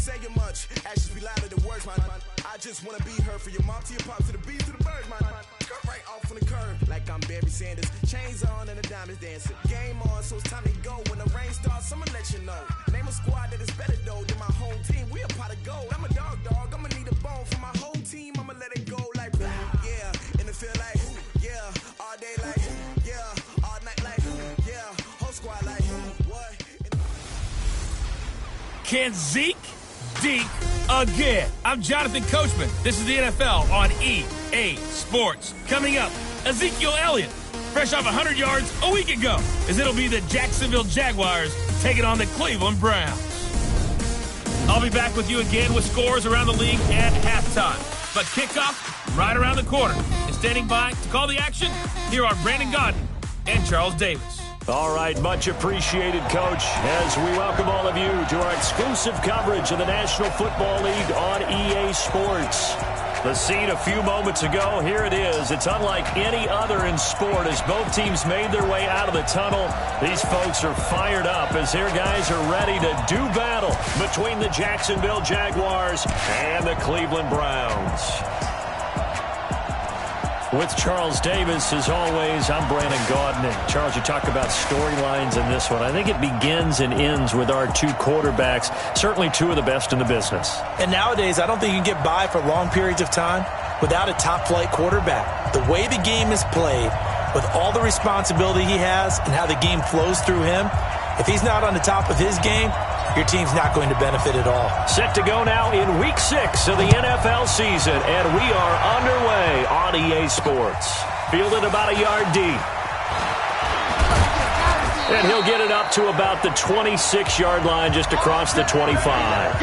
saying much. Actions be louder than words, man. I just wanna be heard. For your mom to your pops to the beat to the birds, man. Cut right off on the curb like I'm Barry Sanders. Chains on and the diamonds dancing. Game on, so it's time to go. When the rain starts, I'ma let you know. Name a squad that is better though than my home team. We a pot of gold. I'm a dog. I'ma need a bone for my whole team. I'ma let it go like yeah. In the field like yeah. All day like yeah. All night like yeah. Whole squad like what? Can Zeke deke again? I'm Jonathan Coachman. This is the NFL on EA Sports. Coming up, Ezekiel Elliott, fresh off 100 yards a week ago, as it'll be the Jacksonville Jaguars taking on the Cleveland Browns. I'll be back with you again with scores around the league at halftime. But kickoff right around the corner. And standing by to call the action, here are Brandon Gaudin and Charles Davis. All right, much appreciated, Coach, as we welcome all of you to our exclusive coverage of the National Football League on EA Sports. The scene a few moments ago, here it is. It's unlike any other in sport as both teams made their way out of the tunnel. These folks are fired up as their guys are ready to do battle between the Jacksonville Jaguars and the Cleveland Browns. With Charles Davis, as always, I'm Brandon Gaudin. And Charles, you talk about storylines in this one. I think it begins and ends with our two quarterbacks, certainly two of the best in the business. And nowadays, I don't think you can get by for long periods of time without a top-flight quarterback. The way the game is played, with all the responsibility he has and how the game flows through him, if he's not on the top of his game, your team's not going to benefit at all. Set to go now in Week 6 of the NFL season, and we are underway on EA Sports. Fielded about a yard deep. And he'll get it up to about the 26-yard line, just across the 25.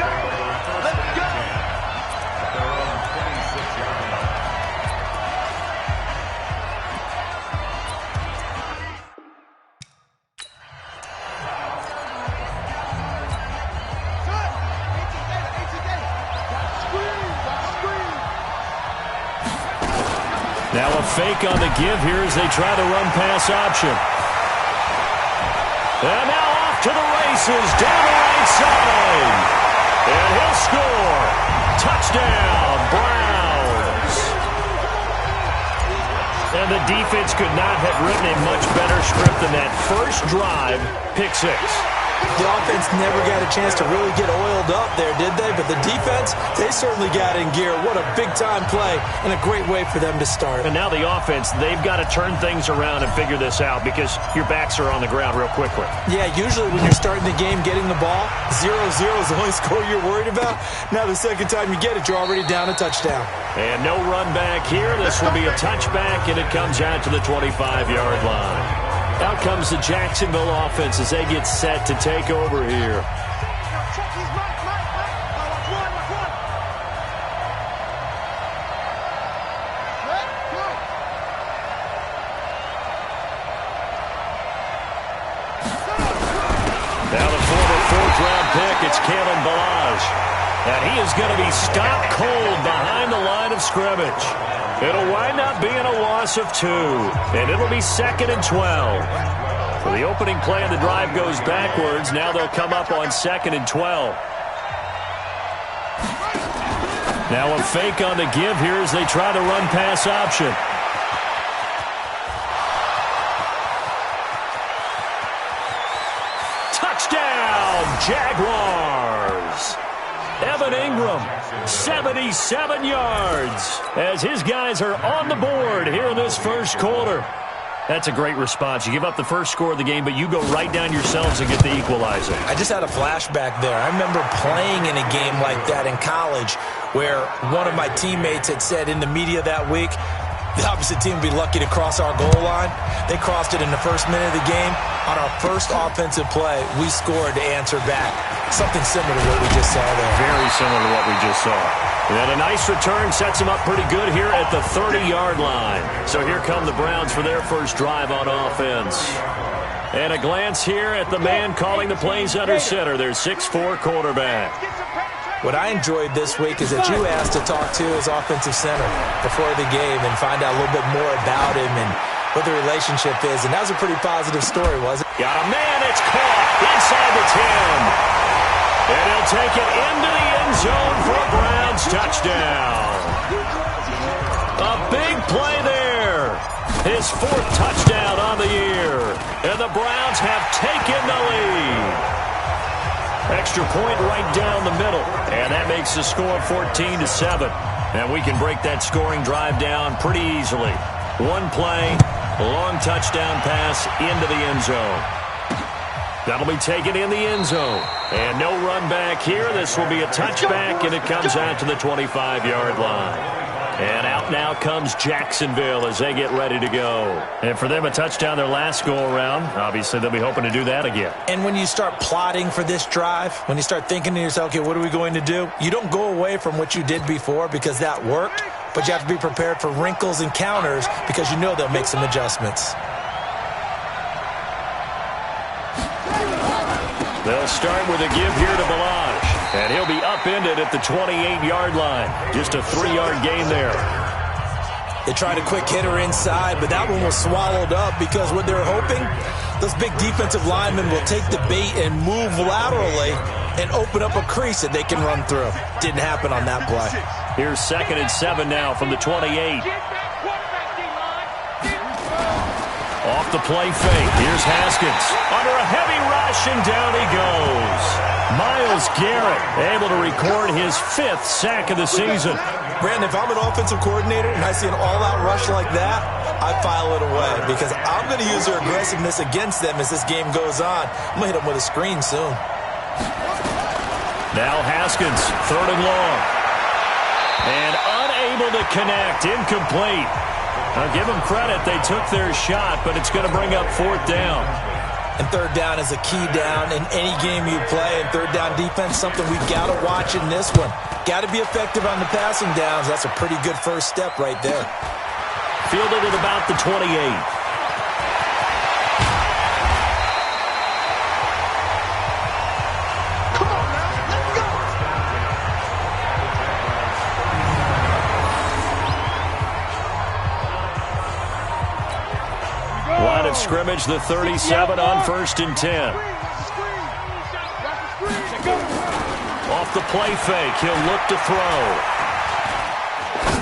Now a fake on the give here as they try the run-pass option. And now off to the races, down the right side. And he'll score. Touchdown, Browns. And the defense could not have written a much better script than that first drive, pick six. The offense never got a chance to really get oiled up there, did they? But the defense, they certainly got in gear. What a big-time play and a great way for them to start. And now the offense, they've got to turn things around and figure this out because your backs are on the ground real quickly. Yeah, usually when you're starting the game getting the ball, 0-0 is the only score you're worried about. Now the second time you get it, you're already down a touchdown. And no run back here. This will be a touchback, and it comes out to the 25-yard line. Out comes the Jacksonville offense as they get set to take over here. Now the former fourth-round pick, it's Kalen Ballage. And he is going to be stopped cold behind the line of scrimmage. It'll wind up being a loss of 2, and it'll be 2nd and 12. So the opening play of the drive goes backwards. Now they'll come up on 2nd and 12. Now a fake on the give here as they try the run-pass option. Touchdown, Jaguars! Evan Ingram, 77 yards, as his guys are on the board here in this first quarter. That's a great response. You give up the first score of the game, but you go right down yourselves and get the equalizer. I just had a flashback there. I remember playing in a game like that in college where one of my teammates had said in the media that week, the opposite team would be lucky to cross our goal line. They crossed it in the first minute of the game. On our first offensive play, we scored to answer back. Something similar to what we just saw there. Very similar to what we just saw. And a nice return sets them up pretty good here at the 30-yard line. So here come the Browns for their first drive on offense. And a glance here at the man calling the plays under center, their 6'4" quarterback. What I enjoyed this week is that you asked to talk to his offensive center before the game and find out a little bit more about him and what the relationship is. And that was a pretty positive story, wasn't it? Got a man, it's caught inside the 10. And he'll take it into the end zone for a Browns touchdown. A big play there. His 4th touchdown on the year. And the Browns have taken the lead. Extra point right down the middle. And that makes the score 14-7. And we can break that scoring drive down pretty easily. One play, a long touchdown pass into the end zone. That'll be taken in the end zone. And no run back here. This will be a touchback, and it comes out to the 25-yard line. And out now comes Jacksonville as they get ready to go. And for them, a touchdown their last go-around. Obviously, they'll be hoping to do that again. And when you start plotting for this drive, when you start thinking to yourself, okay, what are we going to do? You don't go away from what you did before because that worked, but you have to be prepared for wrinkles and counters because you know they'll make some adjustments. They'll start with a give here to Balaj. And he'll be upended at the 28-yard line. Just a 3-yard gain there. They tried a quick hitter inside, but that one was swallowed up because what they're hoping, those big defensive linemen will take the bait and move laterally and open up a crease that they can run through. Didn't happen on that play. Here's 2nd and 7 now from the 28. Off the play fake. Here's Haskins. Under a heavy rush, and down he goes. Myles Garrett able to record his 5th sack of the season. Brandon, if I'm an offensive coordinator and I see an all-out rush like that, I file it away because I'm going to use their aggressiveness against them as this game goes on. I'm going to hit them with a screen soon. Now Haskins, 3rd and long. And unable to connect, incomplete. I'll give them credit. They took their shot, but it's going to bring up 4th down. And 3rd down is a key down in any game you play. And 3rd down defense, something we've got to watch in this one. Got to be effective on the passing downs. That's a pretty good first step right there. Fielded at about the 28. Line of scrimmage, the 37 on 1st and 10. Off the play fake, he'll look to throw.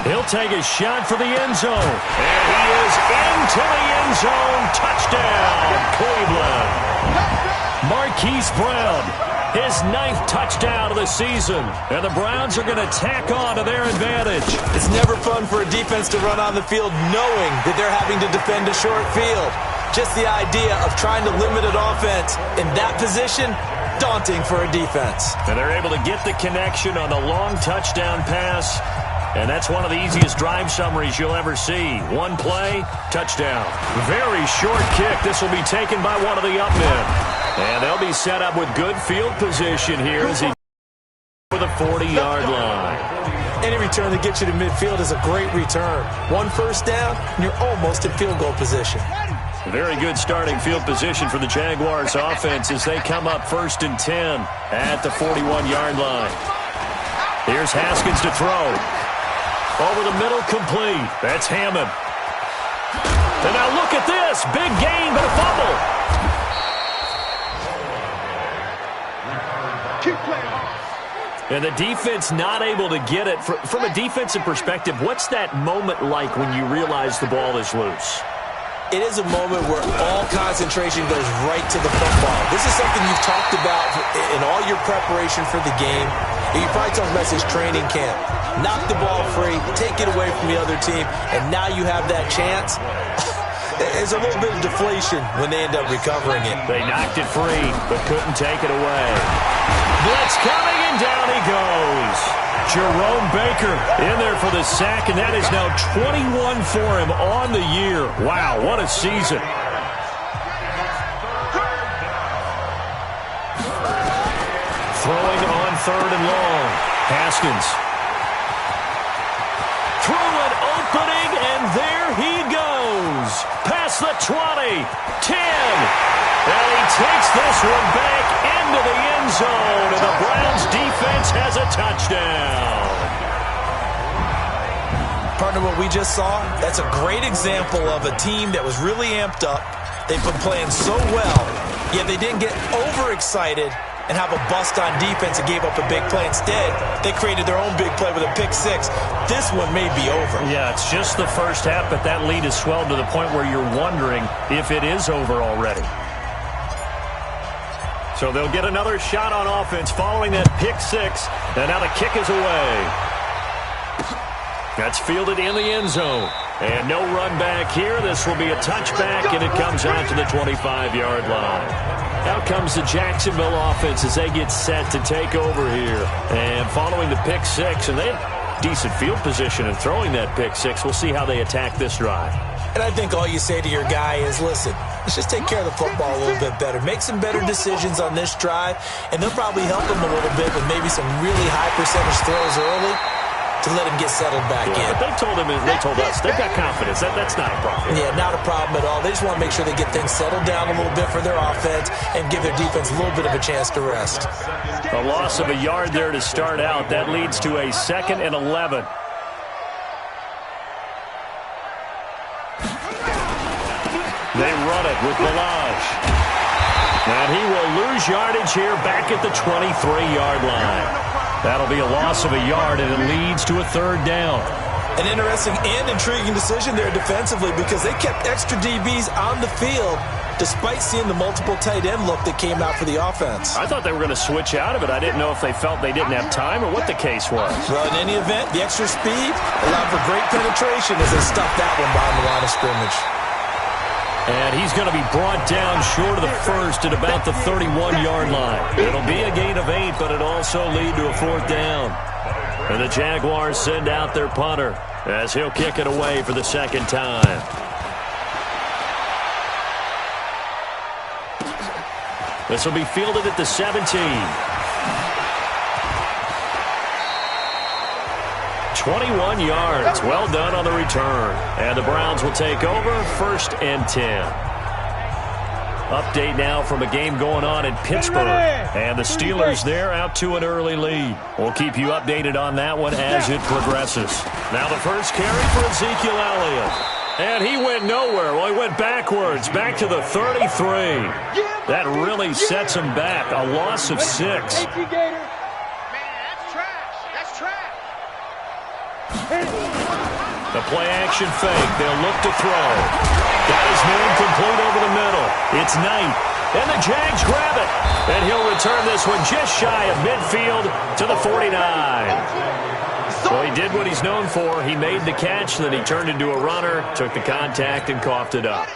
He'll take a shot for the end zone. And he is into the end zone. Touchdown, Cleveland. Marquise Brown, his 9th touchdown of the season. And the Browns are going to tack on to their advantage. It's never fun for a defense to run on the field knowing that they're having to defend a short field. Just the idea of trying to limit an offense in that position, daunting for a defense. And they're able to get the connection on the long touchdown pass. And that's one of the easiest drive summaries you'll ever see. One play, touchdown. Very short kick. This will be taken by one of the up men. And they'll be set up with good field position here as he for the 40-yard line. Any return that gets you to midfield is a great return. 1 first down, and you're almost in field goal position. Very good starting field position for the Jaguars offense as they come up 1st and 10 at the 41-yard line. Here's Haskins to throw. Over the middle, complete. That's Hammond. And now look at this. Big gain, but a fumble. And the defense not able to get it. From a defensive perspective, what's that moment like when you realize the ball is loose? It is a moment where all concentration goes right to the football. This is something you've talked about in all your preparation for the game. You probably talked about this training camp. Knock the ball free, take it away from the other team, and now you have that chance. There's a little bit of deflation when they end up recovering it. They knocked it free, but couldn't take it away. Blitz coming, and down he goes. Jerome Baker in there for the sack, and that is now 21 for him on the year. Wow, what a season. Throwing on 3rd and long. Haskins. Through an opening, and there he goes. Past the 20, 10. And he takes this one back into the end zone, and the Browns defense has a touchdown. Partner, what we just saw, that's a great example of a team that was really amped up. They've been playing so well, yet they didn't get overexcited and have a bust on defense and gave up a big play. Instead, they created their own big play with a pick six. This one may be over. Yeah, it's just the first half, but that lead has swelled to the point where you're wondering if it is over already. So they'll get another shot on offense following that pick six, and now the kick is away. That's fielded in the end zone. And no run back here. This will be a touchback, and it comes out to the 25-yard line. Out comes the Jacksonville offense as they get set to take over here. And following the pick six, and they have decent field position in throwing that pick six. We'll see how they attack this drive. And I think all you say to your guy is, listen, let's just take care of the football a little bit better. Make some better decisions on this drive, and they'll probably help him a little bit with maybe some really high percentage throws early to let him get settled back in. But they told us, they've got confidence. That's not a problem. Yeah, not a problem at all. They just want to make sure they get things settled down a little bit for their offense and give their defense a little bit of a chance to rest. A loss of a yard there to start out. That leads to a 2nd and 11. They run it with Balaj. And he will lose yardage here back at the 23-yard line. That'll be a loss of a yard, and it leads to a 3rd down. An interesting and intriguing decision there defensively because they kept extra DBs on the field despite seeing the multiple tight end look that came out for the offense. I thought they were going to switch out of it. I didn't know if they felt they didn't have time or what the case was. Well, in any event, the extra speed allowed for great penetration as they stuffed that one behind the line of scrimmage. And he's going to be brought down short of the first at about the 31-yard line. It'll be a gain of 8, but it'll also lead to a 4th down. And the Jaguars send out their punter as he'll kick it away for the 2nd time. This will be fielded at the 17. 21 yards. Well done on the return. And the Browns will take over 1st and 10. Update now from a game going on in Pittsburgh. And the Steelers there out to an early lead. We'll keep you updated on that one as it progresses. Now the first carry for Ezekiel Elliott. And he went nowhere. Well, he went backwards, back to the 33. That really sets him back. A loss of 6. The play-action fake. They'll look to throw. Got his man complete over the middle. It's Knight. And the Jags grab it. And he'll return this one just shy of midfield to the 49. Well, he did what he's known for. He made the catch, then he turned into a runner, took the contact, and coughed it up.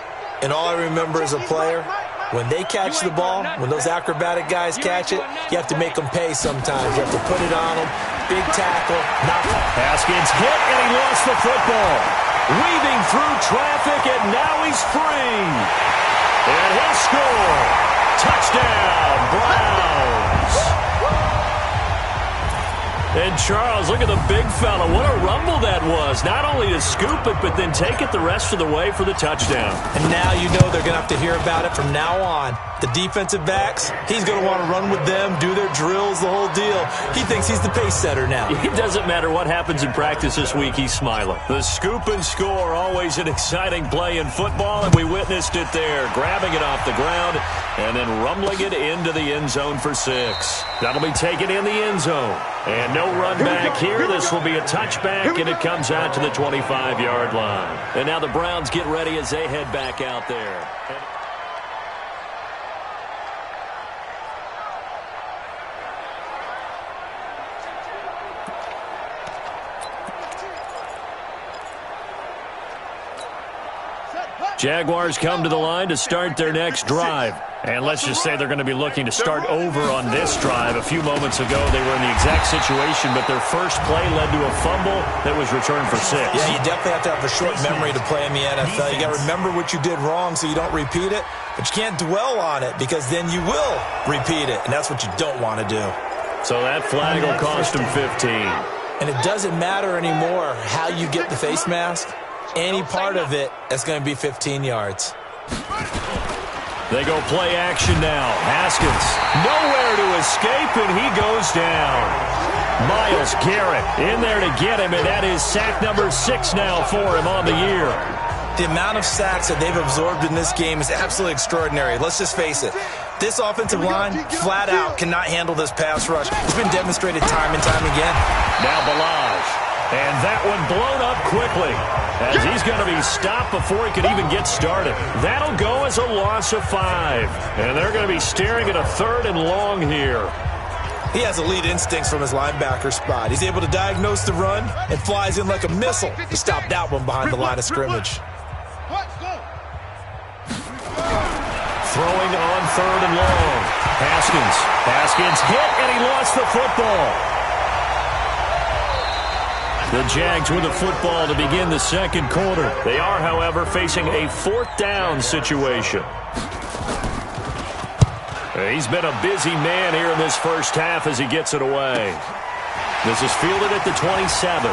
And all I remember as a player, when they catch the ball, when those acrobatic guys catch it, you have to make them pay sometimes. You have to put it on them. Big tackle. Haskins hit, and he lost the football. Weaving through traffic, and now he's free. And he'll score. Touchdown, Browns. And Charles, look at the big fella. What a rumble that was. Not only to scoop it, but then take it the rest of the way for the touchdown. And now you know they're going to have to hear about it from now on. The defensive backs, he's going to want to run with them, do their drills, the whole deal. He thinks he's the pace setter now. It doesn't matter what happens in practice this week, he's smiling. The scoop and score, always an exciting play in football, and we witnessed it there. Grabbing it off the ground and then rumbling it into the end zone for 6. That'll be taken in the end zone. And no run back here. This will be a touchback, and it comes out to the 25-yard line. And now the Browns get ready as they head back out there. Jaguars come to the line to start their next drive. And let's just say they're going to be looking to start over on this drive. A few moments ago, they were in the exact situation, but their first play led to a fumble that was returned for 6. Yeah, you definitely have to have a short memory to play in the NFL. You got to remember what you did wrong so you don't repeat it, but you can't dwell on it because then you will repeat it, and that's what you don't want to do. So that flag will cost them 15. And it doesn't matter anymore how you get the face mask. Any part of it, that's going to be 15 yards. They go play action now. Haskins, nowhere to escape, and he goes down. Myles Garrett in there to get him, and that is sack number 6 now for him on the year. The amount of sacks that they've absorbed in this game is absolutely extraordinary. Let's just face it. This offensive line, flat out, cannot handle this pass rush. It's been demonstrated time and time again. Now Balazs. And that one blown up quickly as he's going to be stopped before he can even get started. That'll go as a loss of 5. And they're going to be staring at a 3rd and long here. He has elite instincts from his linebacker spot. He's able to diagnose the run and flies in like a missile to stop that one behind the line of scrimmage. Throwing on 3rd and long. Haskins hit, and he lost the football. The Jags with the football to begin the second quarter. They are, however, facing a 4th down situation. He's been a busy man here in this first half as he gets it away. This is fielded at the 27.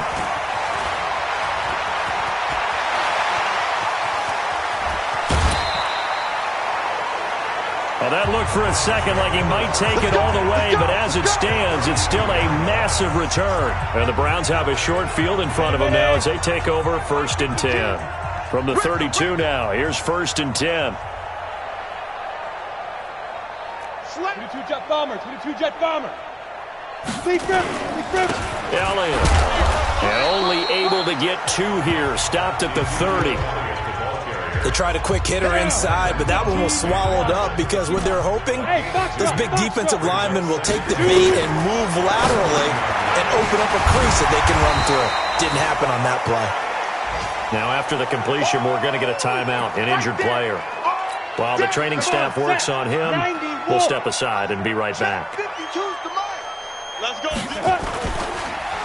Well, that looked for a second like he might take it all the way, but as it stands, it's still a massive return. And the Browns have a short field in front of them now as they take over 1st and 10. From the 32 now, here's 1st and 10. 22-jet bomber, 22-jet bomber. Elliott. And only able to get 2 here, stopped at the 30. They tried a quick hitter inside, but that one was swallowed up because what they're hoping, those big defensive linemen will take the bait and move laterally and open up a crease that they can run through. Didn't happen on that play. Now after the completion, we're going to get a timeout, an injured player. While the training staff works on him, we'll step aside and be right back. Let's go.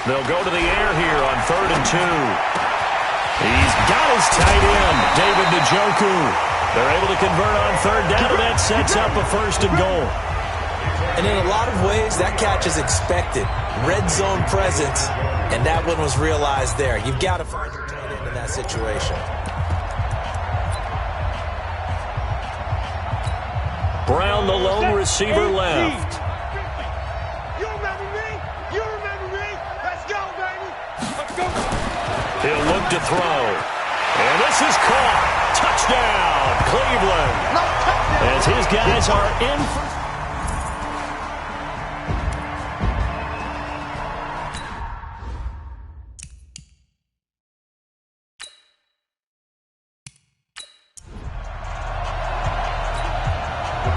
They'll go to the air here on 3rd and 2. He's got his tight end, David Njoku. They're able to convert on 3rd down, and that sets up a 1st and goal. And in a lot of ways, that catch is expected. Red zone presence, and that one was realized there. You've got to find your tight end in that situation. Brown, the lone receiver, left. You remember me? You remember me? Let's go, baby. Let's go. He'll look to throw. And this is caught. Touchdown, Cleveland. As his guys are in.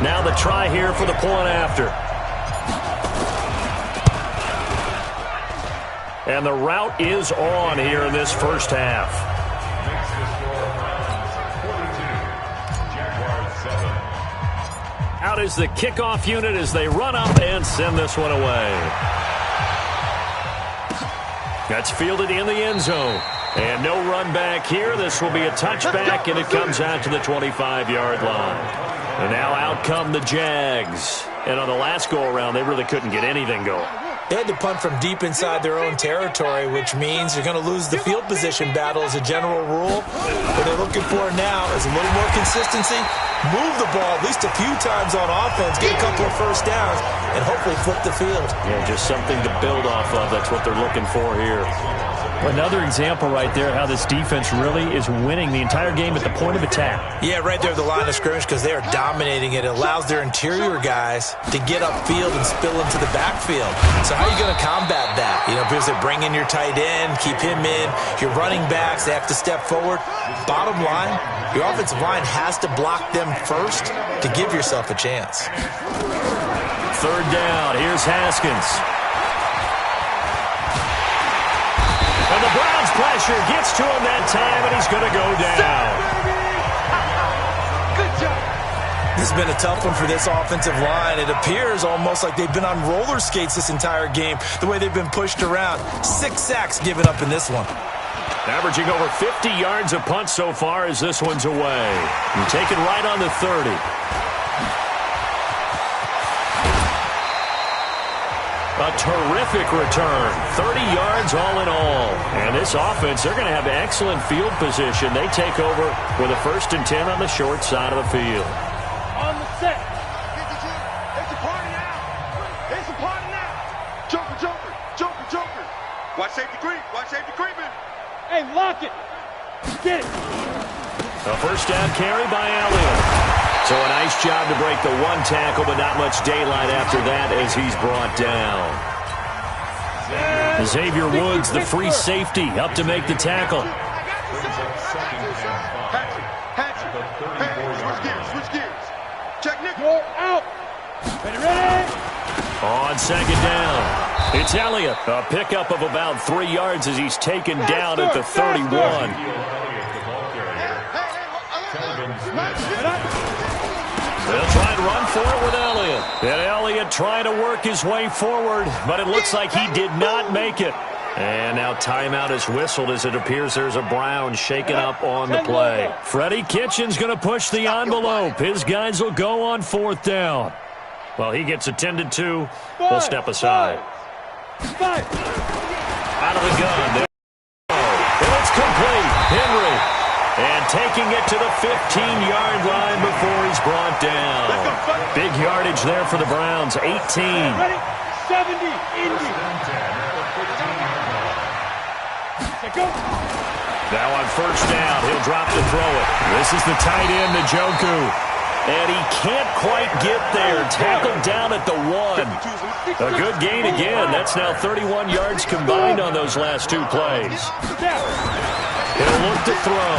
Now the try here for the point after. And the route is on here in this first half. Out is the kickoff unit as they run up and send this one away. That's fielded in the end zone. And no run back here. This will be a touchback, and it comes out to the 25-yard line. And now out come the Jags. And on the last go-around, they really couldn't get anything going. They had to punt from deep inside their own territory, which means you're going to lose the field position battle as a general rule. What they're looking for now is a little more consistency, move the ball at least a few times on offense, get a couple of first downs, and hopefully flip the field. Yeah, just something to build off of. That's what they're looking for here. Another example right there how this defense really is winning the entire game at the point of attack. Yeah, right there at the line of scrimmage because they are dominating it. It allows their interior guys to get upfield and spill into the backfield. So how are you going to combat that? You know, because they bring in your tight end, keep him in. Your running backs, they have to step forward. Bottom line, your offensive line has to block them first to give yourself a chance. 3rd down. Here's Haskins. And the Browns' pressure gets to him that time, and he's going to go down. Good job. This has been a tough one for this offensive line. It appears almost like they've been on roller skates this entire game, the way they've been pushed around. 6 sacks given up in this one. Averaging over 50 yards a punt so far as this one's away. And taken right on the 30. A terrific return. 30 yards all in all. And this offense, they're going to have excellent field position. They take over with a 1st and 10 on the short side of the field. On the set. It's a party now. It's a party now. Joker, Joker, Joker, Joker. Watch safety creep. Watch safety creeping. Hey, lock it. Get it. A first down carry by Elliott. So a nice job to break the one tackle, but not much daylight after that as he's brought down. Xavier Woods, the free safety, up to make the tackle. Switch gears. Check Nick. Out. Ready. On second down, it's Elliott. A pickup of about 3 yards as he's taken down at the 31. They'll try and run for it with Elliott. And Elliott trying to work his way forward, but it looks like he did not make it. And now timeout is whistled as it appears there's a Brown shaken up on the play. Freddie Kitchens going to push the envelope. His guys will go on fourth down. Well, he gets attended to. We'll step aside. Out of the gun. And it's complete. Henry. And taking it to the 15-yard line before he's brought down. Big yardage there for the Browns. 18. Ready? 70. Indy. Now on first down, he'll drop to throw it. This is the tight end, Njoku. And he can't quite get there. Tackled down at the 1. A good gain again. That's now 31 yards combined on those last 2 plays. He'll look to throw.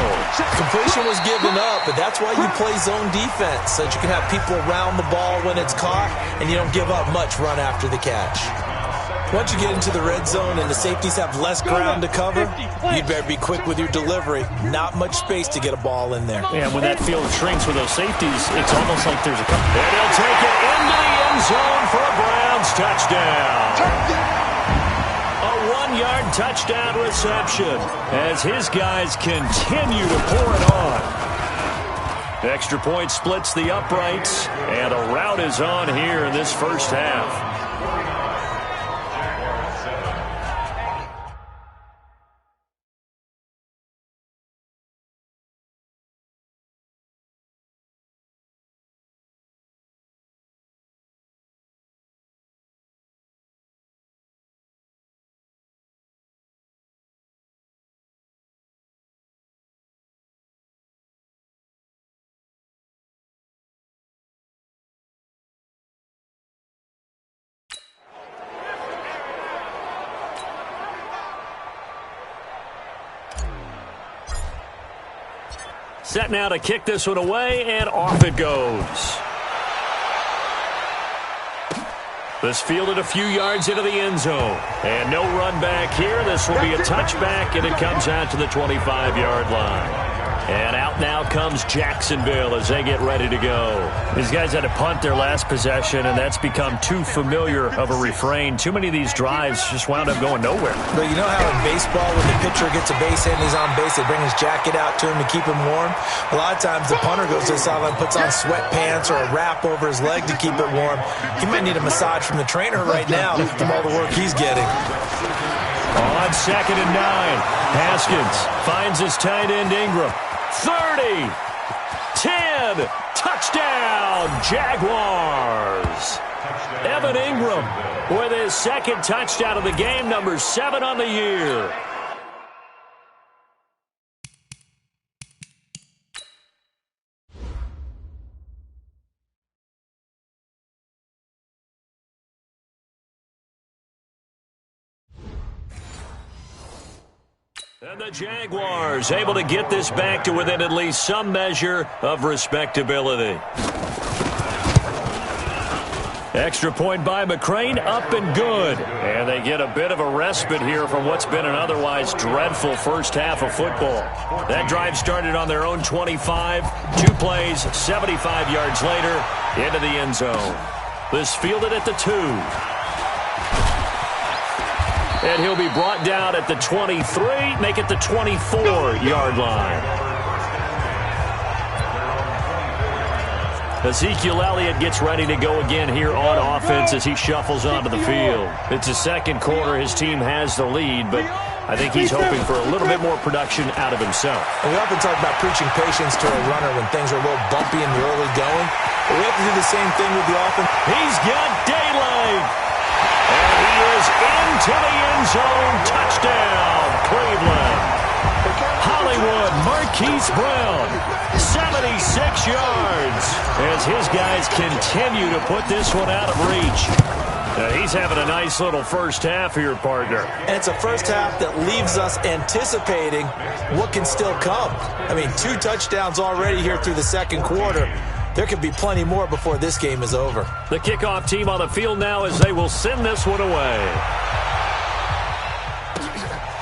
Completion was given up, but that's why you play zone defense, so that you can have people around the ball when it's caught, and you don't give up much run after the catch. Once you get into the red zone and the safeties have less ground to cover, you'd better be quick with your delivery. Not much space to get a ball in there. Yeah, when that field shrinks with those safeties, it's almost like there's a couple. And he'll take it into the end zone for a Browns touchdown. A 1-yard touchdown reception as his guys continue to pour it on. Extra point splits the uprights, and a rout is on here in this first half. Set now to kick this one away, and off it goes. This fielded a few yards into the end zone. And no run back here. This will be a touchback, and it comes out to the 25-yard line. And out now comes Jacksonville as they get ready to go. These guys had to punt their last possession, and that's become too familiar of a refrain. Too many of these drives just wound up going nowhere. But you know how in baseball, when the pitcher gets a base hit and he's on base, they bring his jacket out to him to keep him warm? A lot of times the punter goes to the sideline, puts on sweatpants or a wrap over his leg to keep it warm. He might need a massage from the trainer right now from all the work he's getting. On 2nd and 9, Haskins finds his tight end Ingram. 30, 10, touchdown, Jaguars. Evan Ingram with his 2nd touchdown of the game, number 7 on the year. And the Jaguars able to get this back to within at least some measure of respectability. Extra point by McCrane, up and good. And they get a bit of a respite here from what's been an otherwise dreadful first half of football. That drive started on their own 25. 2 plays, 75 yards later, into the end zone. This fielded at the 2. And he'll be brought down at the 23, make it the 24-yard line. Ezekiel Elliott gets ready to go again here on offense as he shuffles onto the field. It's the second quarter. His team has the lead, but I think he's hoping for a little bit more production out of himself. And we often talk about preaching patience to a runner when things are a little bumpy in the early going. But we have to do the same thing with the offense. He's got daylight. And he is into the end zone. Touchdown, Cleveland. Hollywood, Marquise Brown, 76 yards, as his guys continue to put this one out of reach. He's having a nice little first half here, partner. And it's a first half that leaves us anticipating what can still come. I mean, 2 touchdowns already here through the second quarter. There could be plenty more before this game is over. The kickoff team on the field now as they will send this one away.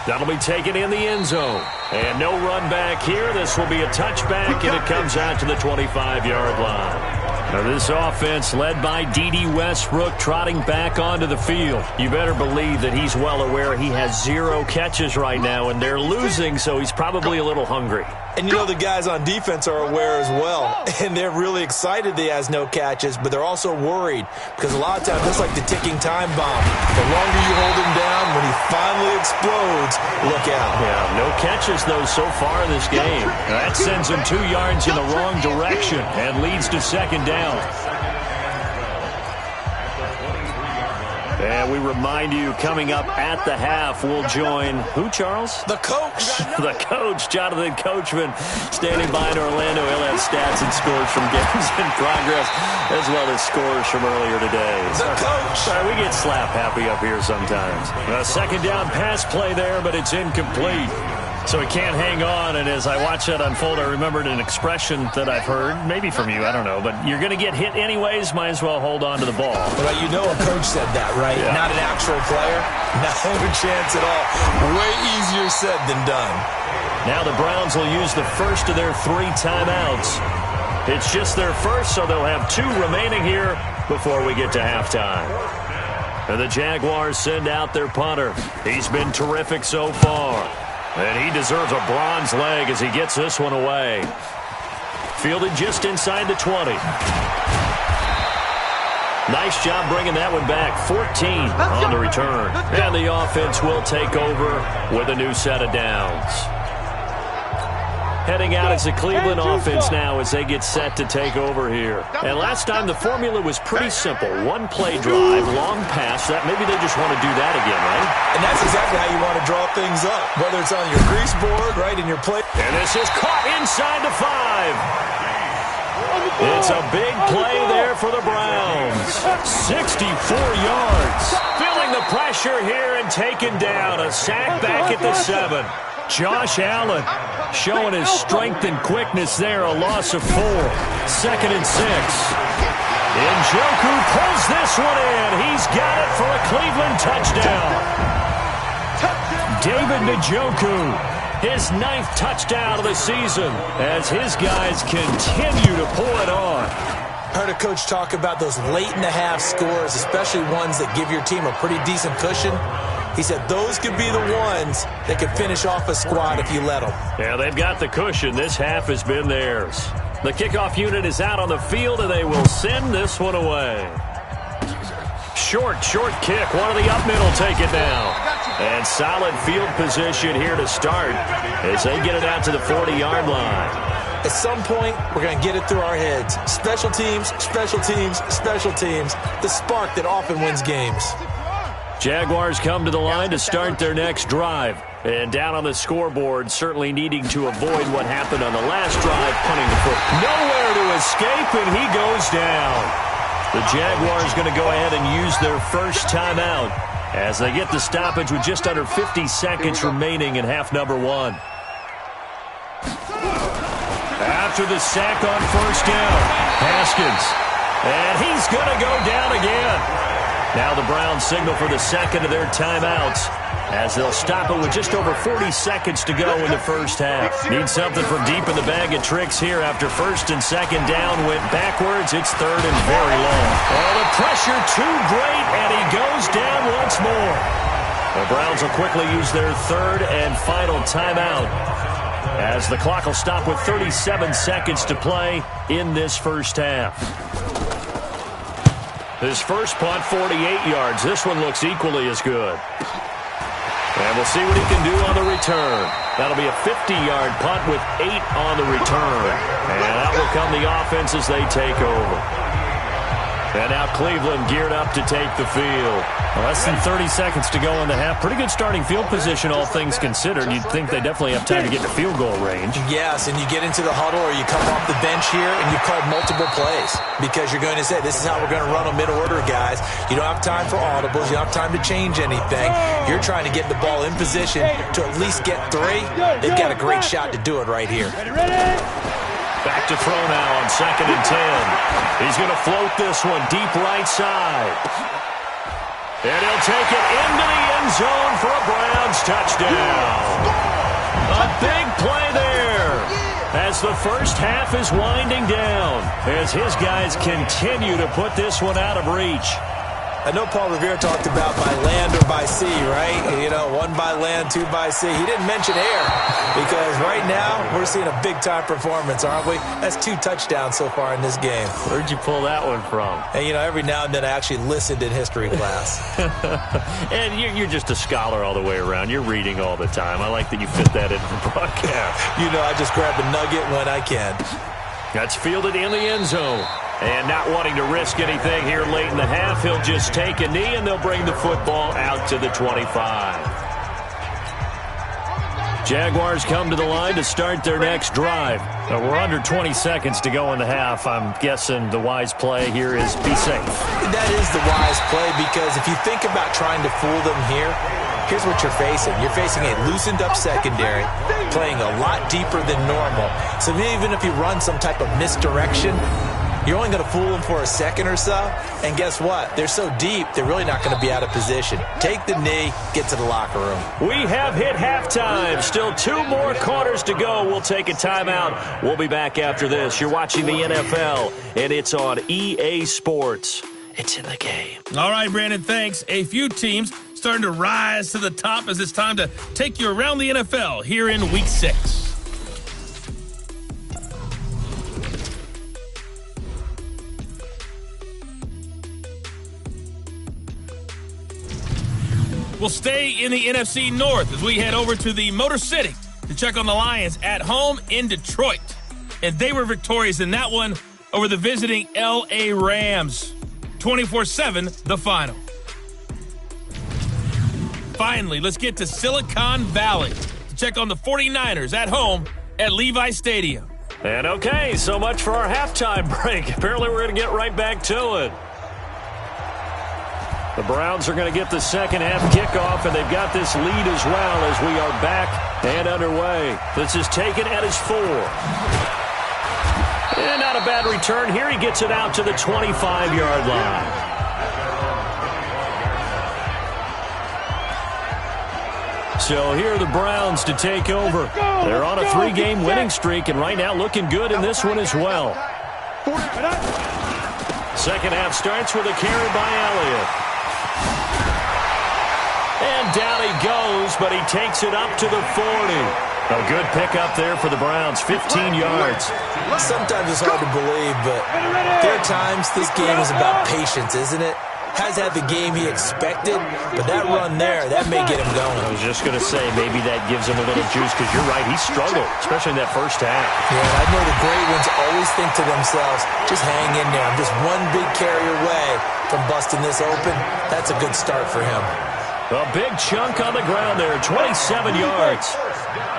That'll be taken in the end zone. And no run back here. This will be a touchback, and it comes out to the 25-yard line. Now this offense led by D.D. Westbrook trotting back onto the field. You better believe that he's well aware he has 0 catches right now, and they're losing, so he's probably a little hungry. And you know the guys on defense are aware as well. And they're really excited he has no catches, but they're also worried because a lot of times it's like the ticking time bomb. The longer you hold him down, when he finally explodes, look out. Yeah, no catches, though, so far in this game. That sends him 2 yards in the wrong direction and leads to second down. And we remind you, coming up at the half, we'll join who, Charles? The coach. The coach, Jonathan Coachman, standing by in Orlando. He'll have stats and scores from games in progress, as well as scores from earlier today. The coach. We get slap happy up here sometimes. A second down pass play there, but it's incomplete. So he can't hang on, and as I watch that unfold, I remembered an expression that I've heard, maybe from you, I don't know, but you're going to get hit anyways, might as well hold on to the ball. Well, you know a coach said that, right? Yeah. Not an actual player. No chance at all. Way easier said than done. Now the Browns will use the first of their 3 timeouts. It's just their first, so they'll have 2 remaining here before we get to halftime. And the Jaguars send out their punter. He's been terrific so far. And he deserves a bronze leg as he gets this one away. Fielded just inside the 20. Nice job bringing that one back. 14 on the return. And the offense will take over with a new set of downs. Heading out is the Cleveland offense now as they get set to take over here. And last time the formula was pretty simple. 1 play drive, long pass. That maybe they just want to do that again, right? And that's exactly how you want to draw things up. Whether it's on your grease board, right, in your play. And this is caught inside the 5. It's a big play there for the Browns. 64 yards. Feeling the pressure here and taken down. A sack back at the 7. Josh Allen showing his strength and quickness there. A loss of 4. 2nd and 6. Njoku pulls this one in. He's got it for a Cleveland touchdown. David Njoku, his 9th touchdown of the season as his guys continue to pull it on. Heard a coach talk about those late-in-the-half scores, especially ones that give your team a pretty decent cushion. He said those could be the ones that could finish off a squad if you let them. Yeah, they've got the cushion. This half has been theirs. The kickoff unit is out on the field, and they will send this one away. Short kick. One of the up middle take it down. And solid field position here to start as they get it out to the 40-yard line. At some point, we're going to get it through our heads. Special teams, special teams, special teams. The spark that often wins games. Jaguars come to the line to start their next drive. And down on the scoreboard, certainly needing to avoid what happened on the last drive, punting the foot. Nowhere to escape, and he goes down. The Jaguars going to go ahead and use their first timeout as they get the stoppage with just under 50 seconds remaining in half number 1. After the sack on first down, Haskins. And he's going to go down again. Now the Browns signal for the second of their timeouts as they'll stop it with just over 40 seconds to go in the first half. Need something from deep in the bag of tricks here after first and second down went backwards. It's 3rd and very long. Oh, the pressure too great, and he goes down once more. The Browns will quickly use their 3rd and final timeout as the clock will stop with 37 seconds to play in this first half. His first punt, 48 yards. This one looks equally as good. And we'll see what he can do on the return. That'll be a 50-yard punt with 8 on the return. And out will come the offense as they take over. And now Cleveland geared up to take the field. Less than 30 seconds to go in the half. Pretty good starting field position, all things considered. You'd think they definitely have time to get to field goal range. Yes, and you get into the huddle or you come off the bench here and you call multiple plays because you're going to say, this is how we're going to run a mid-order, guys. You don't have time for audibles. You don't have time to change anything. You're trying to get the ball in position to at least get 3. They've got a great shot to do it right here. Back to throw now on 2nd and 10. He's going to float this one deep right side. And he'll take it into the end zone for a Browns touchdown. A big play there as the first half is winding down, as his guys continue to put this one out of reach. I know Paul Revere talked about by land or by sea, right? You know, 1 by land, 2 by sea. He didn't mention air because right now we're seeing a big-time performance, aren't we? That's 2 touchdowns so far in this game. Where'd you pull that one from? And, you know, every now and then I actually listened in history class. And you're just a scholar all the way around. You're reading all the time. I like that you fit that into the broadcast. You know, I just grab a nugget when I can. That's fielded in the end zone. And not wanting to risk anything here late in the half, he'll just take a knee, and they'll bring the football out to the 25. Jaguars come to the line to start their next drive. We're under 20 seconds to go in the half. I'm guessing the wise play here is be safe. That is the wise play because if you think about trying to fool them here, here's what you're facing. You're facing a loosened-up secondary, playing a lot deeper than normal. So even if you run some type of misdirection, you're only going to fool them for a second or so, and guess what? They're so deep, they're really not going to be out of position. Take the knee, get to the locker room. We have hit halftime. Still 2 more quarters to go. We'll take a timeout. We'll be back after this. You're watching the NFL, and it's on EA Sports. It's in the game. All right, Brandon, thanks. A few teams starting to rise to the top as it's time to take you around the NFL here in Week 6. We'll stay in the NFC North as we head over to the Motor City to check on the Lions at home in Detroit. And they were victorious in that one over the visiting L.A. Rams. 24-7, the final. Finally, let's get to Silicon Valley to check on the 49ers at home at Levi Stadium. And okay, so much for our halftime break. Apparently we're going to get right back to it. The Browns are going to get the second half kickoff, and they've got this lead as well as we are back and underway. This is taken at his 4. And not a bad return here. He gets it out to the 25-yard line. So here are the Browns to take over. They're on a 3-game winning streak, and right now looking good in this one as well. Second half starts with a carry by Elliott. And down he goes, but he takes it up to the 40. A good pickup there for the Browns, 15 yards. Sometimes it's hard to believe, but there are times this game is about patience, isn't it? Has had the game he expected, but that run there, that may get him going. I was just going to say, maybe that gives him a little juice, because you're right, he struggled, especially in that first half. Yeah, I know the great ones always think to themselves, just hang in there. I'm just one big carry away from busting this open. That's a good start for him. A big chunk on the ground there, 27 yards.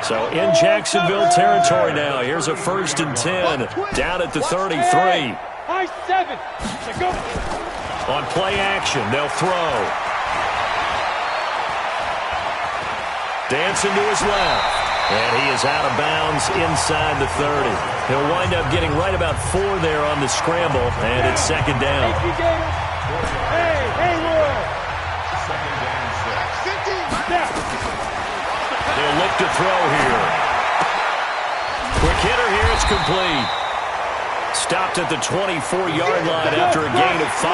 So in Jacksonville territory now. Here's a 1st and 10 down at the 33. On play action, they'll throw. Dancing to his left. And he is out of bounds inside the 30. He'll wind up getting right about 4 there on the scramble, and it's 2nd down. They'll look to throw here. Quick hitter here, it's complete. Stopped at the 24-yard line after a gain of 5.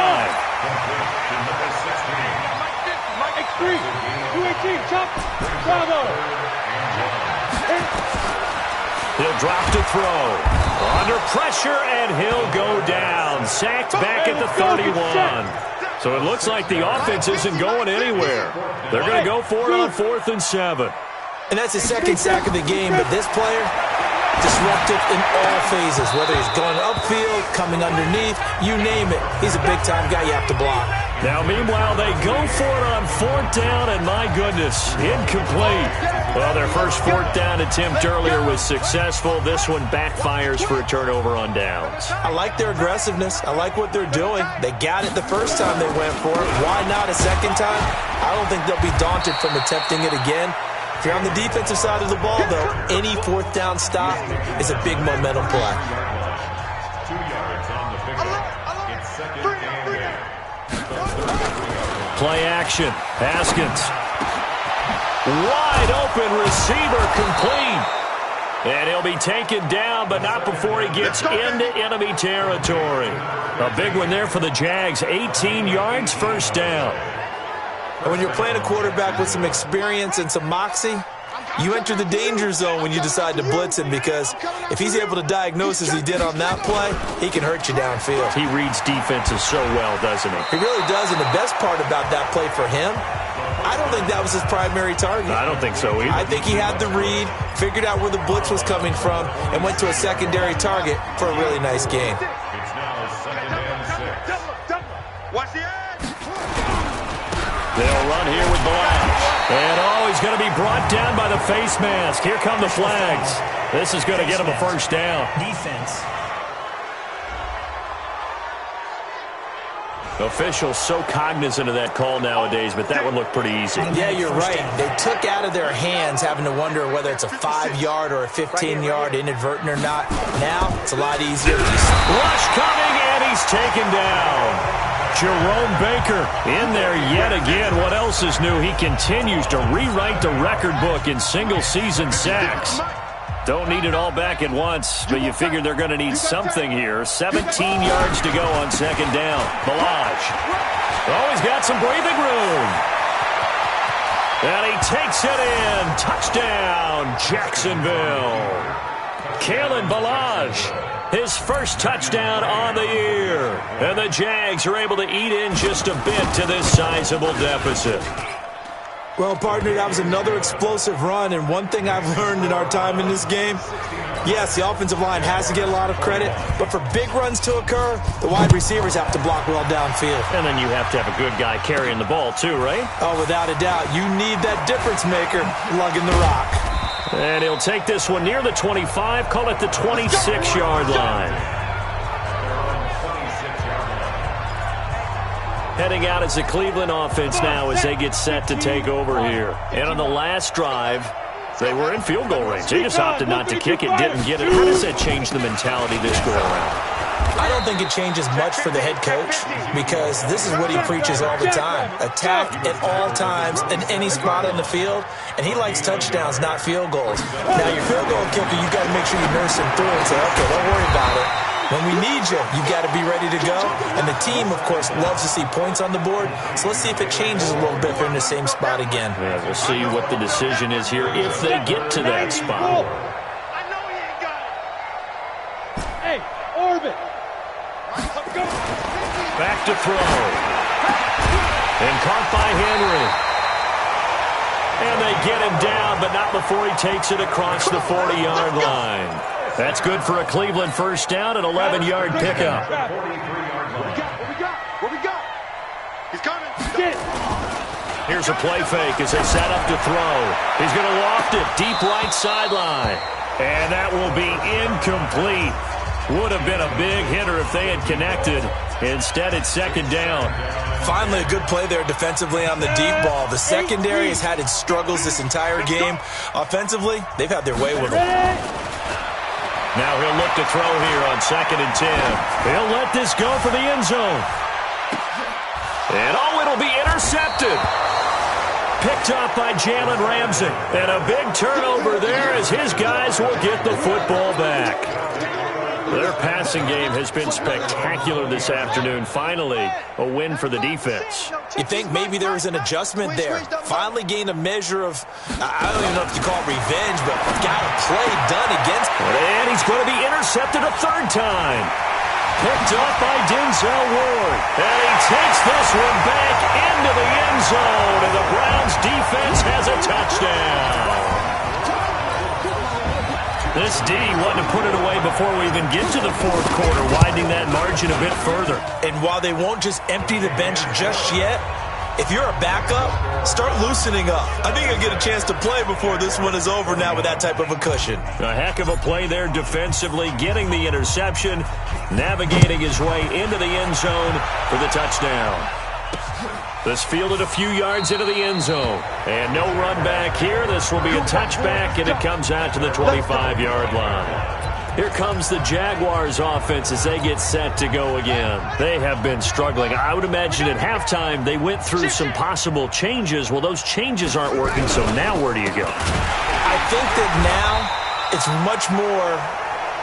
He'll drop to throw. Under pressure, and he'll go down. Sacked back at the 31. So it looks like the offense isn't going anywhere. They're going to go for it on 4th and 7. And that's his second sack of the game, but this player, disruptive in all phases, whether he's going upfield, coming underneath, you name it. He's a big-time guy you have to block. Now, meanwhile, they go for it on 4th down, and my goodness, incomplete. Well, their first 4th down attempt earlier was successful. This one backfires for a turnover on downs. I like their aggressiveness. I like what they're doing. They got it the first time they went for it. Why not a second time? I don't think they'll be daunted from attempting it again. If you're on the defensive side of the ball, though, any 4th down stop is a big momentum play. 2 yards on the pickup. It's second and 10. Play action. Haskins. Wide open receiver complete. And he'll be taken down, but not before he gets into enemy territory. A big one there for the Jags. 18 yards, first down. And when you're playing a quarterback with some experience and some moxie, you enter the danger zone when you decide to blitz him, because if he's able to diagnose as he did on that play, he can hurt you downfield. He reads defenses so well, doesn't he? He really does, and the best part about that play for him, I don't think that was his primary target. I don't think so either. I think he had the read, figured out where the blitz was coming from, and went to a secondary target for a really nice gain. It's now second and 6. Watch the edge. They'll run here with Blanche. And, he's going to be brought down by the face mask. Here come the flags. This is going to get him a first down. Defense. Officials so cognizant of that call nowadays, but that would look pretty easy. Yeah, you're right. They took out of their hands having to wonder whether it's a 5-yard or a 15-yard inadvertent or not. Now, it's a lot easier. Rush coming, and he's taken down. Jerome Baker in there yet again. What else is new? He continues to rewrite the record book in single-season sacks. Don't need it all back at once, but you figure they're going to need something here. 17 yards to go on second down. Balaj. Oh, he's got some breathing room. And he takes it in. Touchdown, Jacksonville. Kalen Balaj, his first touchdown on the year. And the Jags are able to eat in just a bit to this sizable deficit. Well, partner, that was another explosive run, and one thing I've learned in our time in this game, yes, the offensive line has to get a lot of credit, but for big runs to occur, the wide receivers have to block well downfield. And then you have to have a good guy carrying the ball too, right? Oh, without a doubt. You need that difference maker lugging the rock. And he'll take this one near the 25, call it the 26-yard line. Heading out as the Cleveland offense now as they get set to take over here. And on the last drive, they were in field goal range. They just opted not to kick it, didn't get it. How does that change the mentality this go around? I don't think it changes much for the head coach, because this is what he preaches all the time. Attack at all times in any spot on the field, and he likes touchdowns, not field goals. Now, your field goal kicker, you've got to make sure you nurse him through and say, okay, don't worry about it. When we need you, you've got to be ready to go. And the team, of course, loves to see points on the board. So let's see if it changes a little bit if they're in the same spot again. Yeah, we'll see what the decision is here if they get to that spot. I know he ain't got it. Hey, orbit. Back to throw. And caught by Henry. And they get him down, but not before he takes it across the 40-yard line. That's good for a Cleveland first down, an 11-yard pickup. What we got? He's coming. Here's a play fake as they set up to throw. He's going to loft it deep right sideline. And that will be incomplete. Would have been a big hitter if they had connected. Instead, it's second down. Finally, a good play there defensively on the deep ball. The secondary has had its struggles this entire game. Offensively, they've had their way with them. Now he'll look to throw here on 2nd and 10. He'll let this go for the end zone. And it'll be intercepted. Picked up by Jalen Ramsey. And a big turnover there as his guys will get the football back. Their passing game has been spectacular this afternoon. Finally, a win for the defense. You think maybe there was an adjustment there. Finally gained a measure of, I don't even know if you call it revenge, but got a play done against. And he's going to be intercepted a third time. Picked up by Denzel Ward. And he takes this one back into the end zone. And the Browns defense has a touchdown. This D wanted to put it away before we even get to the fourth quarter, widening that margin a bit further. And while they won't just empty the bench just yet, if you're a backup, start loosening up. I think you'll get a chance to play before this one is over now with that type of a cushion. A heck of a play there defensively, getting the interception, navigating his way into the end zone for the touchdown. This fielded a few yards into the end zone. And no run back here. This will be a touchback, and it comes out to the 25-yard line. Here comes the Jaguars offense as they get set to go again. They have been struggling. I would imagine at halftime they went through some possible changes. Well, those changes aren't working, so now where do you go? I think that now it's much more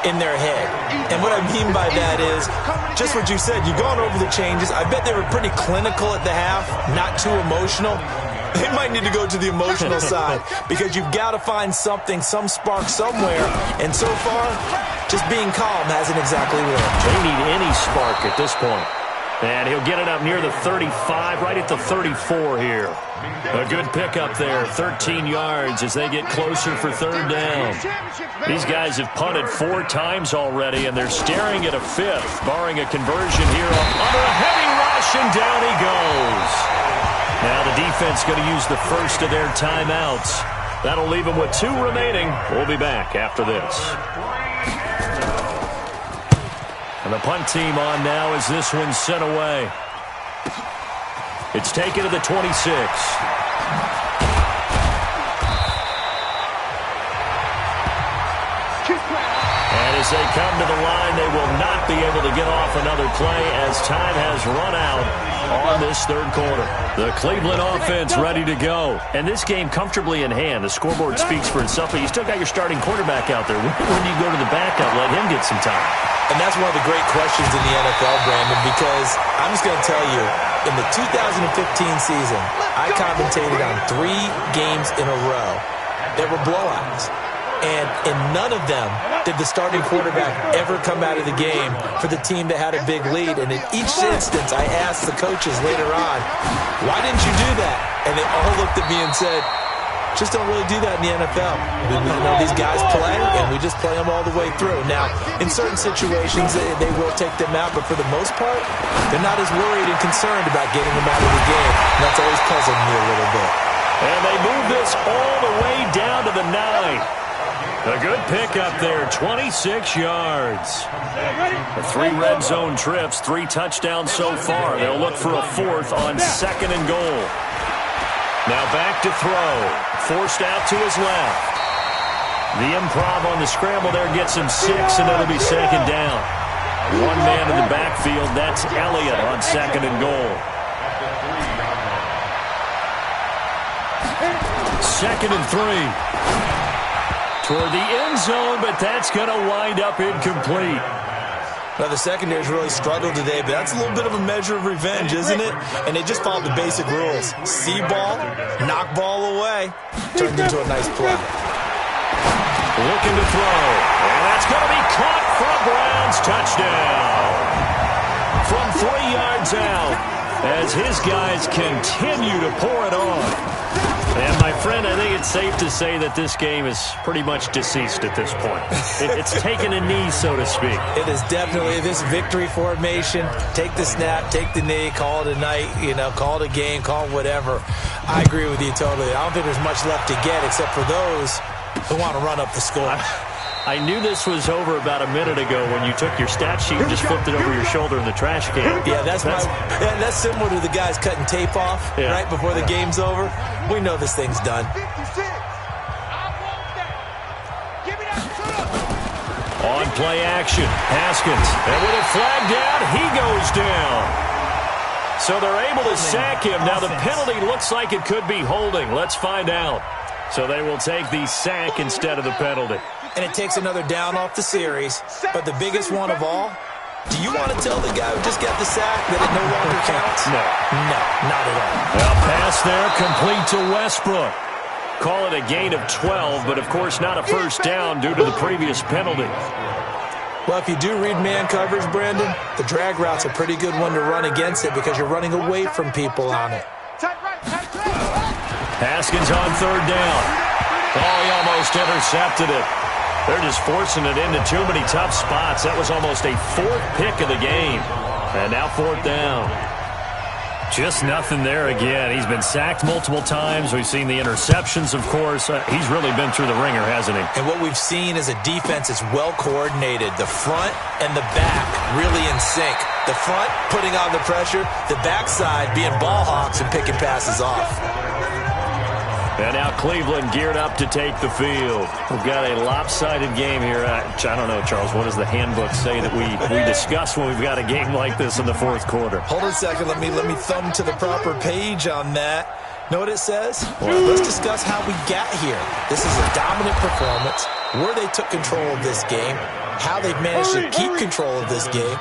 in their head. And what I mean by that is just what you said. You've gone over the changes. I bet they were pretty clinical at the half, not too emotional. They might need to go to the emotional side because you've got to find something, some spark somewhere. And so far, just being calm hasn't exactly worked. They need any spark at this point. And he'll get it up near the 35, right at the 34 here. A good pickup there, 13 yards as they get closer for third down. These guys have punted 4 times already, and they're staring at a fifth, barring a conversion here under a heavy rush, and down he goes. Now the defense going to use the first of their timeouts. That'll leave them with 2 remaining. We'll be back after this. And the punt team on now as this one's sent away. It's taken to the 26. And as they come to the line, they will not be able to get off another play as time has run out on this third quarter. The Cleveland offense ready to go. And this game comfortably in hand. The scoreboard speaks for itself, but you still got your starting quarterback out there. When do you go to the backup? Let him get some time. And that's one of the great questions in the NFL, Brandon, because I'm just going to tell you, in the 2015 season, I commentated on 3 games in a row. There were blowouts. And in none of them did the starting quarterback ever come out of the game for the team that had a big lead. And in each instance, I asked the coaches later on, why didn't you do that? And they all looked at me and said, just don't really do that in the NFL. These guys play, and we just play them all the way through. Now, in certain situations, they will take them out, but for the most part, they're not as worried and concerned about getting them out of the game. And that's always puzzled me a little bit. And they move this all the way down to the 9. A good pickup there, 26 yards. The 3 red zone trips, 3 touchdowns so far. They'll look for a 4th on 2nd and goal. Now back to throw. Forced out to his left. The improv on the scramble there gets him 6, and it'll be 2nd down. 1 man in the backfield. That's Elliott on 2nd and goal. 2nd and 3. Toward the end zone, but that's going to wind up incomplete. Now, the secondary's really struggled today, but that's a little bit of a measure of revenge, isn't it? And they just followed the basic rules. See ball, knock ball away. Turned into a nice play. Looking to throw. And that's going to be caught for a Browns touchdown. From 3 yards out, as his guys continue to pour it on. And, my friend, I think it's safe to say that this game is pretty much deceased at this point. It's taken a knee, so to speak. It is definitely this victory formation. Take the snap, take the knee, call it a night, call it a game, call it whatever. I agree with you totally. I don't think there's much left to get except for those who want to run up the score. I knew this was over about a minute ago when you took your stat sheet and just flipped it over your shoulder in the trash can. Yeah, that's similar to the guys cutting tape off right before the game's over. We know this thing's done. On play action, Haskins. And with it flagged out, he goes down. So they're able to sack him. Now the penalty looks like it could be holding. Let's find out. So they will take the sack instead of the penalty. And it takes another down off the series. But the biggest one of all, do you want to tell the guy who just got the sack that it no longer counts? No, not at all. Well, pass there, complete to Westbrook. Call it a gain of 12, but of course not a first down due to the previous penalty. Well, if you do read man coverage, Brandon, the drag route's a pretty good one to run against it because you're running away from people on it. Haskins on 3rd down. Oh, he almost intercepted it. They're just forcing it into too many tough spots. That was almost a fourth pick of the game. And now fourth down. Just nothing there again. He's been sacked multiple times. We've seen the interceptions, of course. He's really been through the ringer, hasn't he? And what we've seen is a defense that's well coordinated. The front and the back really in sync. The front putting on the pressure, the backside being ball hawks and picking passes off. And now Cleveland geared up to take the field. We've got a lopsided game here. I don't know, Charles, what does the handbook say that we discuss when we've got a game like this in the fourth quarter? Hold on a second. Let me thumb to the proper page on that. Know what it says? Well, let's discuss how we got here. This is a dominant performance, where they took control of this game, how they've managed to keep control of this game,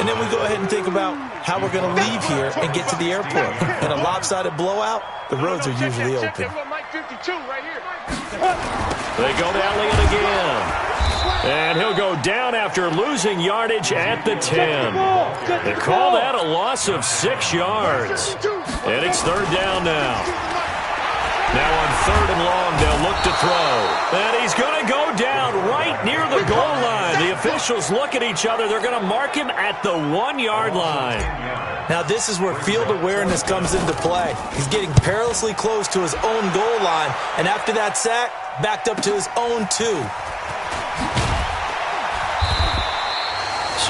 and then we go ahead and think about how we're going to leave here and get to the airport. In a lopsided blowout, the roads are usually open. They go to Elliott again. And he'll go down after losing yardage at the 10. They call that a loss of 6 yards. And it's third down now. Now on third and long, they'll look to throw. And he's going to go down right near the goal line. The officials look at each other. They're going to mark him at the 1-yard line. Now this is where field awareness comes into play. He's getting perilously close to his own goal line. And after that sack, backed up to his own 2.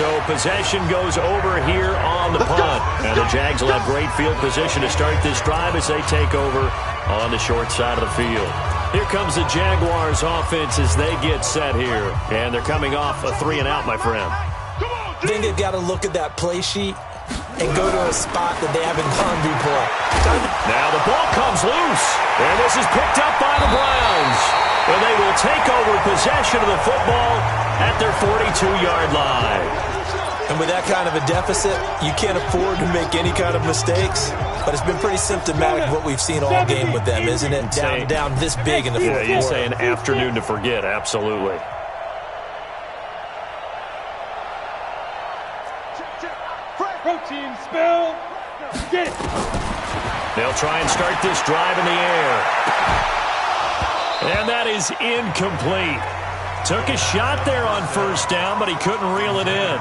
So possession goes over here on the punt. And the Jags will have great field position to start this drive as they take over on the short side of the field. Here comes the Jaguars offense as they get set here. And they're coming off a 3-and-out, my friend. I think they've got to look at that play sheet and go to a spot that they haven't gone before. Now the ball comes loose. And this is picked up by the Browns. And they will take over possession of the football at their 42-yard line. And with that kind of a deficit, you can't afford to make any kind of mistakes. But it's been pretty symptomatic of what we've seen all game with them, isn't it? Down this big in the fourth quarter. Yeah, you say an afternoon to forget, absolutely. Protein spill. Get it. They'll try and start this drive in the air. And that is incomplete. Took a shot there on first down, but he couldn't reel it in.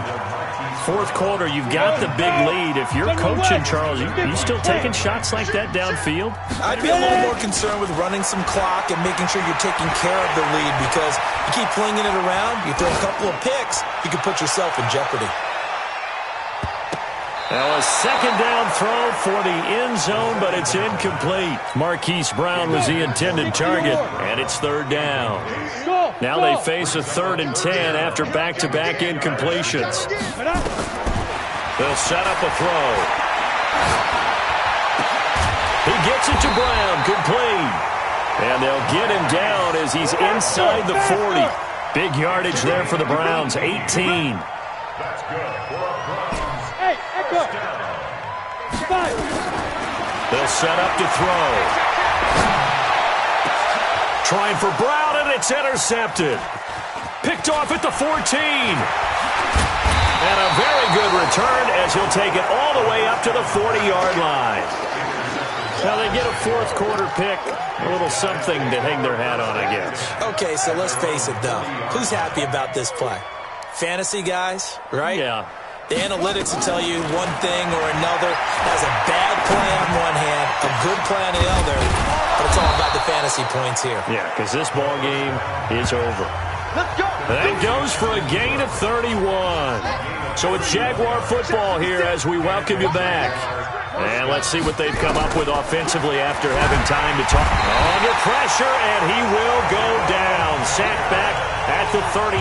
Fourth quarter, you've got the big lead. If you're coaching, Charles, you still taking shots like that downfield? I'd be a little more concerned with running some clock and making sure you're taking care of the lead, because you keep flinging it around, you throw a couple of picks, you can put yourself in jeopardy. Now a second down throw for the end zone, but it's incomplete. Marquise Brown was the intended target, and it's third down. Now they face a 3rd and 10 after back-to-back incompletions. They'll set up a throw. He gets it to Brown, complete. And they'll get him down as he's inside the 40. Big yardage there for the Browns, 18. They'll set up to throw. Trying for Brown, and it's intercepted. Picked off at the 14. And a very good return as he'll take it all the way up to the 40-yard line. Now they get a fourth quarter pick. A little something to hang their hat on, I guess. Okay, so let's face it, though. Who's happy about this play? Fantasy guys, right? Yeah. The analytics will tell you one thing or another. Has a bad play on one hand, a good play on the other, but it's all about the fantasy points here. Yeah, because this ball game is over. Let's go. That goes for a gain of 31. So it's Jaguar football here as we welcome you back. And let's see what they've come up with offensively after having time to talk. Under pressure, and he will go down. Sacked back at the 38.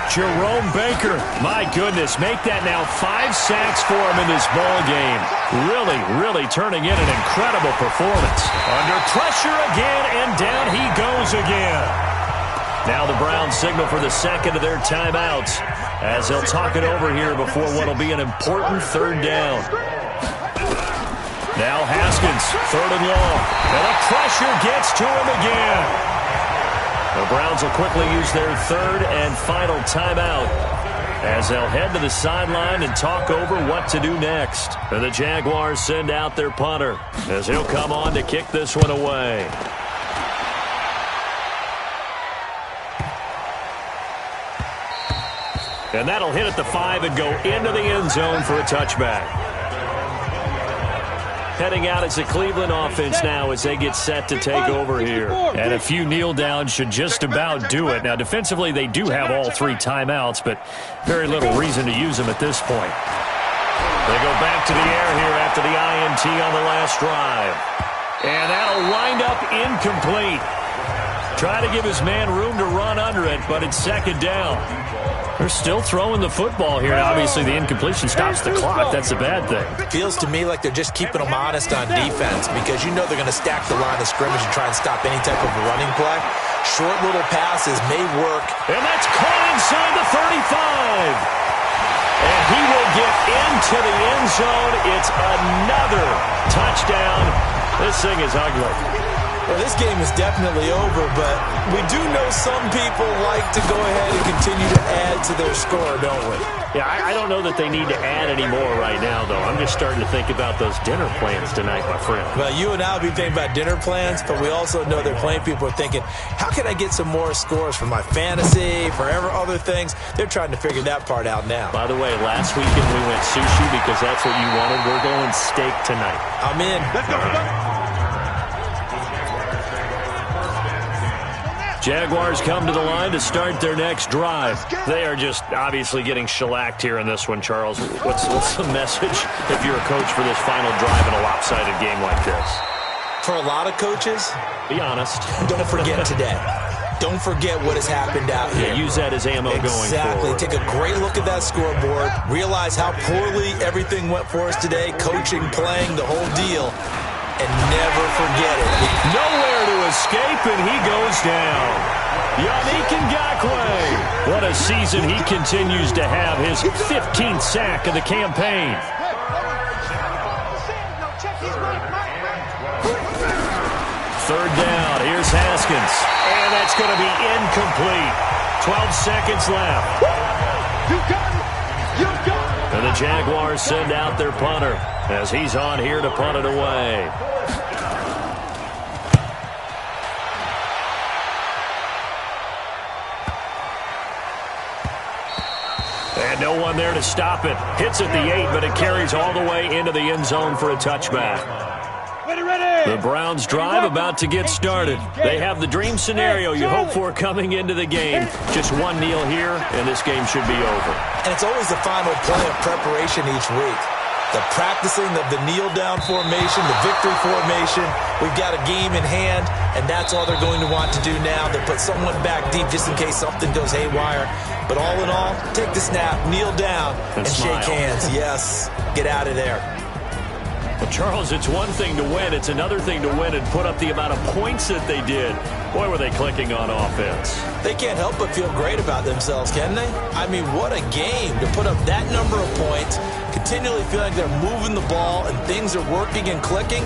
Jerome Baker, my goodness, make that now 5 sacks for him in this ball game. Really turning in an incredible performance. Under pressure again, and down he goes again. Now the Browns signal for the second of their timeouts as they'll talk it over here before what will be an important third down. Now Haskins, 3rd and long. And the pressure gets to him again. The Browns will quickly use their 3rd and final timeout as they'll head to the sideline and talk over what to do next. And the Jaguars send out their punter as he'll come on to kick this one away. And that'll hit at the 5 and go into the end zone for a touchback. Heading out as the Cleveland offense now as they get set to take over here. And a few kneel downs should just about do it. Now, defensively, they do have all 3 timeouts, but very little reason to use them at this point. They go back to the air here after the INT on the last drive. And that'll wind up incomplete. Try to give his man room to run under it, but it's second down. They're still throwing the football here. Obviously, the incompletion stops the clock. That's a bad thing. Feels to me like they're just keeping them honest on defense because you know they're going to stack the line of scrimmage and try and stop any type of running play. Short little passes may work. And that's caught inside the 35. And he will get into the end zone. It's another touchdown. This thing is ugly. Well, this game is definitely over, but we do know some people like to go ahead and continue to add to their score, don't we? Yeah, I don't know that they need to add any more right now, though. I'm just starting to think about those dinner plans tonight, my friend. Well, you and I will be thinking about dinner plans, but we also know that plenty of people are thinking, how can I get some more scores for my fantasy, for other things? They're trying to figure that part out now. By the way, last weekend we went sushi because that's what you wanted. We're going steak tonight. I'm in. Let's go. Jaguars come to the line to start their next drive. They are just obviously getting shellacked here in this one, Charles. What's the message if you're a coach for this final drive in a lopsided game like this? For a lot of coaches, be honest. Don't forget today. Don't forget what has happened out here. Yeah, use that as ammo going forward. Exactly. Take a great look at that scoreboard. Realize how poorly everything went for us today. Coaching, playing, the whole deal. And never forget it. Nowhere to escape, and he goes down. Yannick Ngakoue. What a season he continues to have. His 15th sack of the campaign. Third down. Here's Haskins. And that's going to be incomplete. 12 seconds left. You got it. You got it. And the Jaguars send out their punter as he's on here to punt it away. And no one there to stop it. Hits at the 8, but it carries all the way into the end zone for a touchback. The Browns drive about to get started. They have the dream scenario you hope for coming into the game. Just one kneel here, and this game should be over. And it's always the final play of preparation each week. The practicing of the kneel-down formation, the victory formation. We've got a game in hand, and that's all they're going to want to do now. They put someone back deep just in case something goes haywire. But all in all, take the snap, kneel down, and shake hands. Yes, get out of there. Well, Charles, it's one thing to win. It's another thing to win and put up the amount of points that they did. Boy, were they clicking on offense. They can't help but feel great about themselves, can they? I mean, what a game to put up that number of points, continually feeling like they're moving the ball and things are working and clicking.